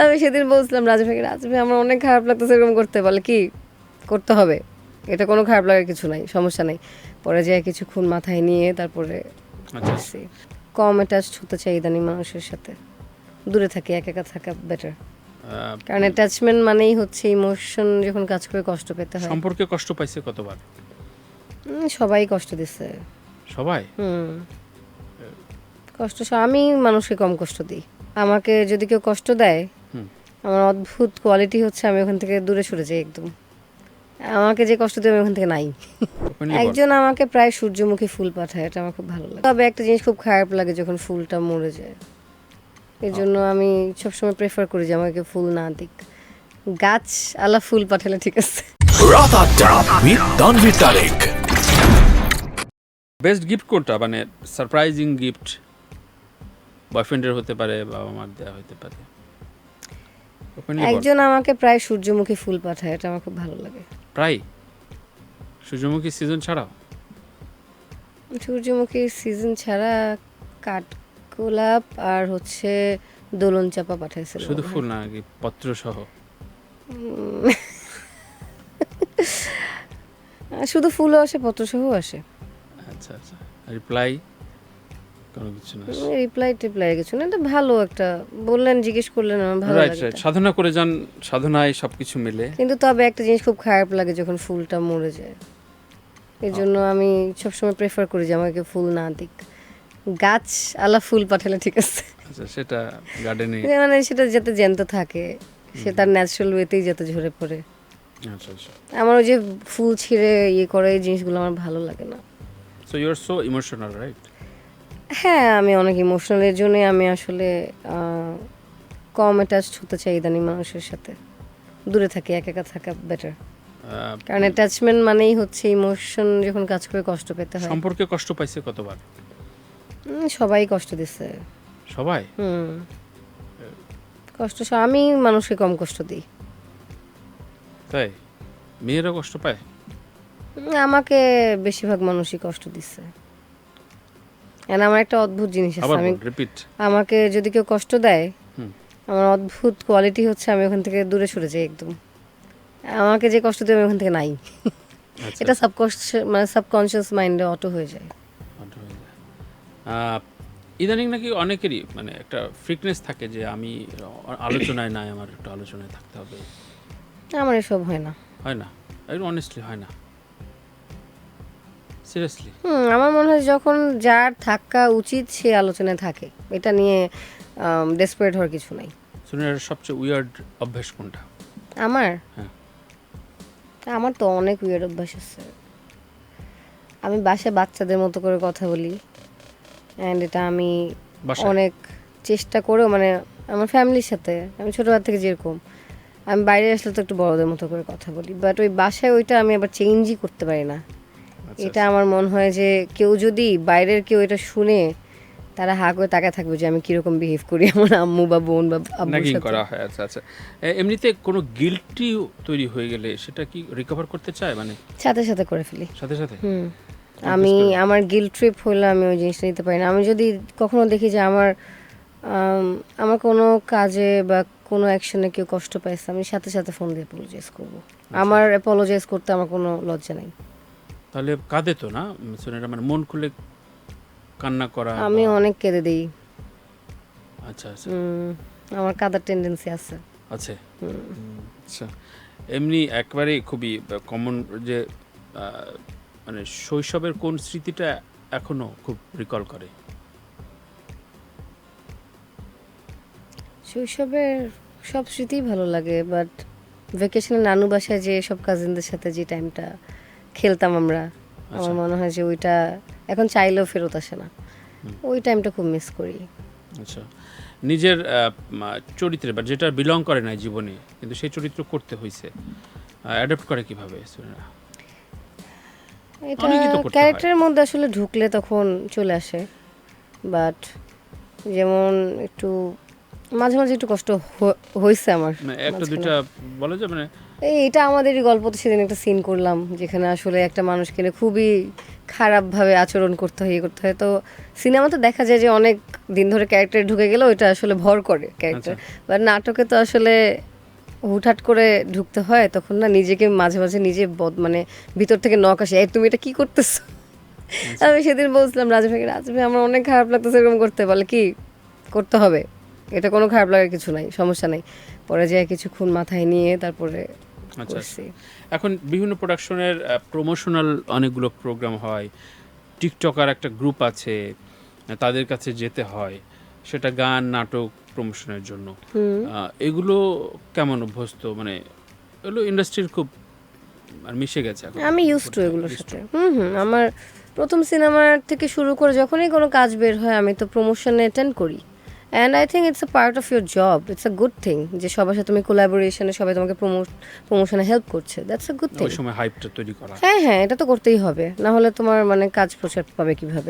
আমি সেদিন বলছিলাম রাজু ভাইকে, রাজু ভাই আমার অনেক খারাপ লাগতেছে এরকম করতে, বলে কি করতে হবে, এটা কোনো খারাপ লাগার কিছু নাই, সমস্যা নেই। পরে যে কিছুক্ষণ মাথায় নিয়ে তারপরে করছি। কম অ্যাটাচড হতে চাই ইদানিং মানুষের সাথে, দূরে থাকি, একা একা থাকা বেটার। কারণ অ্যাটাচমেন্ট মানেই হচ্ছে ইমোশন যখন কাজ করে কষ্ট পেতে হয়। সম্পর্কে কষ্ট পাইছে কতবার? সবাই কষ্ট দিচ্ছে। সবাই? কষ্ট আমি মানুষকে কম কষ্ট দিই। আমাকে যদি কেউ কষ্ট দেয়, আমার অদ্ভুত কোয়ালিটি হচ্ছে আমি ওখান থেকে দূরে সরে যাই একদম। আমাকে যে কষ্ট দেয় আমি ওখান থেকে নাই। একজন আমাকে প্রায় সূর্যমুখী ফুল পাঠায়, এটা আমার খুব ভালো লাগে। তবে একটা জিনিস খুব খারাপ লাগে যখন ফুলটা মরে যায়, এই জন্য আমি সবসময় প্রেফার করি যে আমাকে ফুল না দিক, গাছ আলা ফুল পাঠালে ঠিক আছে। বেস্ট গিফট কোনটা, মানে সারপ্রাইজিং গিফট? বয়ফ্রেন্ডের হতে পারে, বাবা মার দেওয়া হতে পারে। একজন আমাকে প্রায় সূর্যমুখী ফুল পাঠায়, এটা আমার খুব ভালো লাগে। প্রায় সূর্যমুখী সিজন ছাড়াও? সূর্যমুখী সিজন ছাড়া কাঠগোলাপ আর হচ্ছে দোলন চাপা পাঠাইছিল। শুধু ফুল না, পত্র সহ? শুধু ফুলও আসে, পত্র সহ আসে। আচ্ছা আচ্ছা, রিপ্লাই কোনো কিছু না? রিপ্লাই কিছু না, এটা ভালো একটা বললেন, জিজ্ঞেস করলেন, আমার ভালো লাগে। সাধনা করে যান, সাধনায় সবকিছু মিলে। কিন্তু তবে একটা জিনিস খুব খারাপ লাগে যখন ফুলটা মরে যায়, এই জন্য আমি সবসময় প্রেফার করি যে আমাকে ফুল না দিক, গাছ আলা ফুল পাঠালে ঠিক আছে। আচ্ছা, সেটা গার্ডেনে মানে সেটা যাতে জ্যান্ত থাকে, সে তার ন্যাচারাল ওয়েতেই যাতে ঝরে পড়ে। আচ্ছা আচ্ছা। আমার ওই যে ফুল ছিঁড়ে ইয়ে করে এই জিনিসগুলো আমার ভালো লাগে না। So you are so emotional, right? হ্যাঁ, আমি অনেক ইমোশনাল, এর জন্যই আমি আসলে কম অ্যাটাচড হতে চাই ইদানিং মানুষের সাথে, দূরে থাকি, একা একা থাকা বেটার। কারণ অ্যাটাচমেন্ট মানেই হচ্ছে ইমোশন যখন কাজ করে কষ্ট পেতে হয়। সম্পর্কে কষ্ট পাইছে কতবার? সবাই কষ্ট দিচ্ছে। সবাই? কষ্ট আমি মানুষকে কম কষ্ট দিই। তাই? মেয়েরা কষ্ট পায়? আমাকে বেশিরভাগ মানুষই কষ্ট দিচ্ছে। আমার একটা অদ্ভুত জিনিস আছে, আমি আমাকে যদি কেউ কষ্ট দেয়, আমার অদ্ভুত কোয়ালিটি হচ্ছে আমি ওখান থেকে দূরে সরে যাই একদম। আমাকে যে কষ্ট দেয় আমি ওখান থেকে নাই। এটা সাবকনশিয়াস মাইন্ডে অটো হয়ে যায়। ইদানিং নাকি অনেকেরই মানে একটা ফ্রিকনেস থাকে যে আমি আলোচনায় নাই, আমার একটু আলোচনায় থাকতে হবে। আমার এসব হয় না। হয় না? একটু অনেস্টলি হয় না? সিরিয়াসলি? আমার মনে হয় যখন যার থাকা উচিত সে আলোচনায় থাকে, এটা নিয়ে ডেসপারেট হওয়ার কিছু নাই। সুনিয়ার সবচেয়ে উইয়ার্ড অভ্যাস কোনটা? আমার তো অনেক উইয়ার্ড অভ্যাস আছে। আমি বাসায় বাচ্চাদের মতো করে কথা বলি, অ্যান্ড এটা আমি অনেক চেষ্টা করেও, মানে আমার ফ্যামিলির সাথে আমি ছোটবেলা থেকে যেরকম, আমি বাইরে আসলে তো একটু বড়দের মতো করে কথা বলি, বাট ওই বাসায় ওইটা আমি আবার চেঞ্জই করতে পারি না। এটা আমার মনে হয় যে কেউ যদি বাইরের কেউ এটা শুনে, তারা হা করে তাকায় থাকবে যে আমি কিরকম বিহেভ করি আমার আম্মু বা বোন বা আব্বুর সাথে। করা হয়। আচ্ছা আচ্ছা, এমনিতে কোনো গিল্টি তৈরি হয়ে গেলে সেটা কি রিকভার করতে চায়? মানে সাথে সাথে করে ফেলি, সাথে সাথে। আমি আমার গিল্ট ট্রিপ হলে আমি ওই জিনিসটা নিতে পারি না। আমি যদি কখনো দেখি যে আমার কোনো কাজে বা কোনো অ্যাকশনে কেউ কষ্ট পাইছে, আমি সাথে সাথে ফোন দিয়ে অ্যাপোলোজাইজ করবো। আমার অ্যাপোলোজাইজ করতে আমার কোনো লজ্জা নাই। তাহলে কাঁদে তো না সোনিয়া, মানে মন খুলে কান্না করা? আমি অনেক কেঁদে দিই। আচ্ছা আচ্ছা, আমার কাঁদার টেন্ডেন্সি আছে। আচ্ছা আচ্ছা। এমনি একবারে খুবই কমন যে মানে শৈশবের কোন স্মৃতিটা এখনো খুব রিকল করে? শৈশবের সব স্মৃতিই ভালো লাগে, বাট ভ্যাকেশনে নানু বাসায় যে সব কাজিনদের সাথে যে টাইমটা খেলতাম আমরা, আমার মনে হয় যে ওইটা এখন চাইলেও ফেরত আসে না। ওই টাইমটা খুব মিস করি। আচ্ছা, নিজের চরিত্রে বা যেটা বিলং করে না জীবনে, কিন্তু সেই চরিত্র করতে হয়েছে, অ্যাডাপ্ট করে কিভাবে? এটা ক্যারেক্টারের মধ্যে আসলে ঢুকলে তখন চলে আসে, বাট যেমন একটু মাঝে মাঝে একটু কষ্ট হয়েছে আমার, একটা দুইটা বলা যায় মানে এটা আমাদেরই গল্পতে সেদিন একটা সিন করলাম যেখানে আসলে একটা মানুষকে নিয়ে খুবই খারাপভাবে আচরণ করতে হয়, ইয়ে করতে হয়। তো সিনেমাতে দেখা যায় যে অনেক দিন ধরে ক্যারেক্টারে ঢুকে গেলেও এটা আসলে ভর করে ক্যারেক্টার, বাট নাটকে তো আসলে হুটহাট করে ঢুকতে হয়, তখন না নিজেকে মাঝে মাঝে নিজে মানে ভিতর থেকে নক আসে, এই তুমি এটা কি করতেছো। আমি সেদিন বলছিলাম রাজু ভাইকে, রাজু ভাই আমার অনেক খারাপ লাগতেছে এরকম করতে, বলে কি করতে হবে, এটা কোনো খারাপ লাগার কিছু নাই, সমস্যা নাই। পরে যায় কিছুক্ষণ মাথায় নিয়ে তারপরে আচ্ছা করছি। এখন বিভিন্ন প্রোডাকশনের প্রমোশনাল অনেকগুলো প্রোগ্রাম হয়, টিকটকার একটা গ্রুপ আছে, তাদের কাছে যেতে হয়, সেটা গান নাটক প্রমোশনের জন্য। এগুলো কেমন অভ্যস্ত, মানে এগুলো ইন্ডাস্ট্রির খুব আর মিশে গেছে এখন। আমি ইউজ টু এগুলোর সাথে। আমার প্রথম সিনেমার থেকে শুরু করে যখনই কোনো কাজ বের হয় আমি তো প্রমোশনে অ্যাটেন্ড করি, and I think it's a part of your job, it's a good thing যে সবার সাথে তুমি কোলাবোরেশনে সবাই তোমাকে প্রমোশনে হেল্প করছে, দ্যাটস আ গুড থিং। ওই সময় হাইপটা তৈরি করা। হ্যাঁ হ্যাঁ, এটা তো করতেই হবে, না হলে তোমার মানে কাজ প্রচার পাবে কিভাবে।